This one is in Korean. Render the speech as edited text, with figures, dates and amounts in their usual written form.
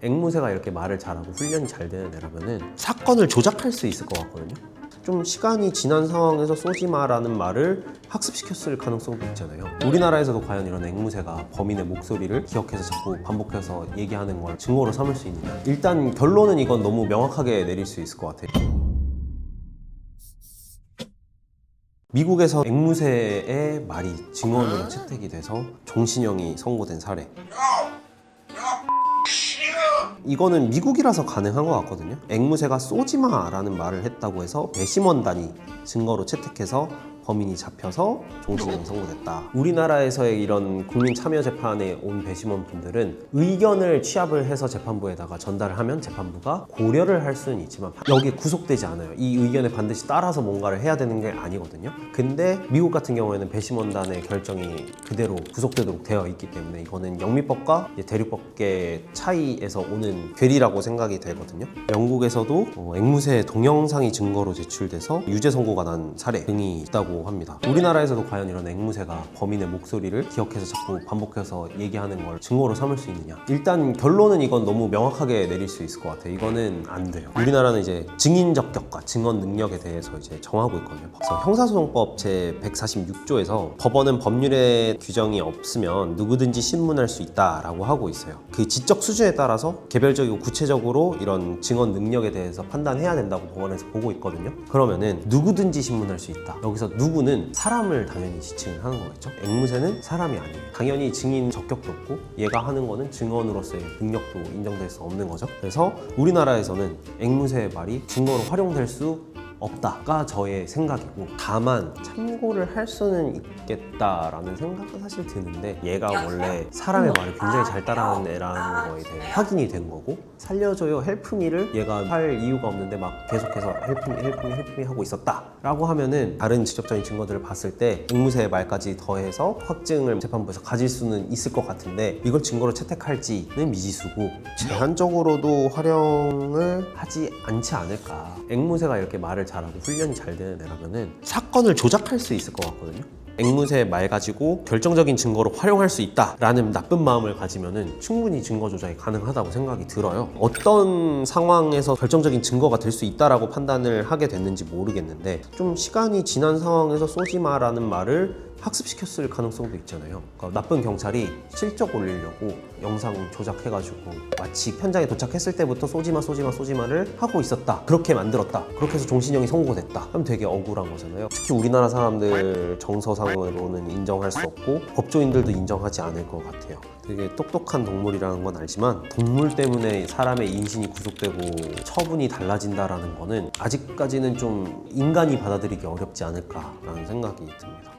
앵무새가 이렇게 말을 잘하고 훈련이 잘 되는 애라면은 사건을 조작할 수 있을 것 같거든요. 좀 시간이 지난 상황에서 쏘지 마라는 말을 학습시켰을 가능성도 있잖아요. 우리나라에서도 과연 이런 앵무새가 범인의 목소리를 기억해서 자꾸 반복해서 얘기하는 걸 증거로 삼을 수 있느냐. 일단 결론은 이건 너무 명확하게 내릴 수 있을 것 같아요. 미국에서 앵무새의 말이 증언으로 채택이 돼서 종신형이 선고된 사례. 이거는 미국이라서 가능한 것 같거든요. 앵무새가 쏘지마라는 말을 했다고 해서 배심원단이 증거로 채택해서 범인이 잡혀서 종신형 선고됐다. 우리나라에서의 이런 국민참여재판에 온 배심원분들은 의견을 취합을 해서 재판부에다가 전달을 하면 재판부가 고려를 할 수는 있지만 여기에 구속되지 않아요. 이 의견에 반드시 따라서 뭔가를 해야 되는 게 아니거든요. 근데 미국 같은 경우에는 배심원단의 결정이 그대로 구속되도록 되어 있기 때문에 이거는 영미법과 대륙법계 차이에서 오는 괴리라고 생각이 되거든요. 영국에서도 앵무새 동영상이 증거로 제출돼서 유죄 선고가 난 사례 등이 있다고 합니다. 우리나라에서도 과연 이런 앵무새가 범인의 목소리를 기억해서 자꾸 반복해서 얘기하는 걸 증거로 삼을 수 있느냐. 일단 결론은 이건 너무 명확하게 내릴 수 있을 것 같아요. 이거는 안 돼요. 우리나라는 이제 증인적 격과 증언 능력에 대해서 이제 정하고 있거든요. 그래서 형사소송법 제 146조에서 법원은 법률에 규정이 없으면 누구든지 신문할 수 있다라고 하고 있어요. 그 지적 수준에 따라서 개별적이고 구체적으로 이런 증언 능력에 대해서 판단해야 된다고 법원에서 보고 있거든요. 그러면은 누구든지 신문할 수 있다. 여기서 누구는 사람을 당연히 지칭을 하는 거겠죠. 앵무새는 사람이 아니에요. 당연히 증인 적격도 없고 얘가 하는 거는 증언으로서의 능력도 인정될 수 없는 거죠. 그래서 우리나라에서는 앵무새의 말이 증거로 활용될 수 없다가 저의 생각이고, 다만 참고를 할 수는 있겠다라는 생각은 사실 드는데 얘가 원래 사람의 말을 굉장히 잘 따라하는 애라는 거에 대해 확인이 된 거고, 살려줘요 헬프미를 얘가 할 이유가 없는데 막 계속해서 헬프미 하고 있었다 라고 하면은 다른 직접적인 증거들을 봤을 때 앵무새의 말까지 더해서 확증을 재판부에서 가질 수는 있을 것 같은데 이걸 증거로 채택할지는 미지수고, 제한적으로도 활용을 하지 않지 않을까. 앵무새가 이렇게 말을 잘하고 훈련이 잘 되는 애라면은 사건을 조작할 수 있을 것 같거든요. 앵무새의 말 가지고 결정적인 증거로 활용할 수 있다라는 나쁜 마음을 가지면은 충분히 증거 조작이 가능하다고 생각이 들어요. 어떤 상황에서 결정적인 증거가 될 수 있다라고 판단을 하게 됐는지 모르겠는데, 좀 시간이 지난 상황에서 쏘지 마라는 말을 학습시켰을 가능성도 있잖아요. 그러니까 나쁜 경찰이 실적 올리려고 영상 조작해가지고 마치 현장에 도착했을 때부터 쏘지마를 하고 있었다, 그렇게 만들었다, 그렇게 해서 종신형이 선고됐다 하면 되게 억울한 거잖아요. 특히 우리나라 사람들 정서상으로는 인정할 수 없고 법조인들도 인정하지 않을 것 같아요. 되게 똑똑한 동물이라는 건 알지만 동물 때문에 사람의 인신이 구속되고 처분이 달라진다라는 거는 아직까지는 좀 인간이 받아들이기 어렵지 않을까라는 생각이 듭니다.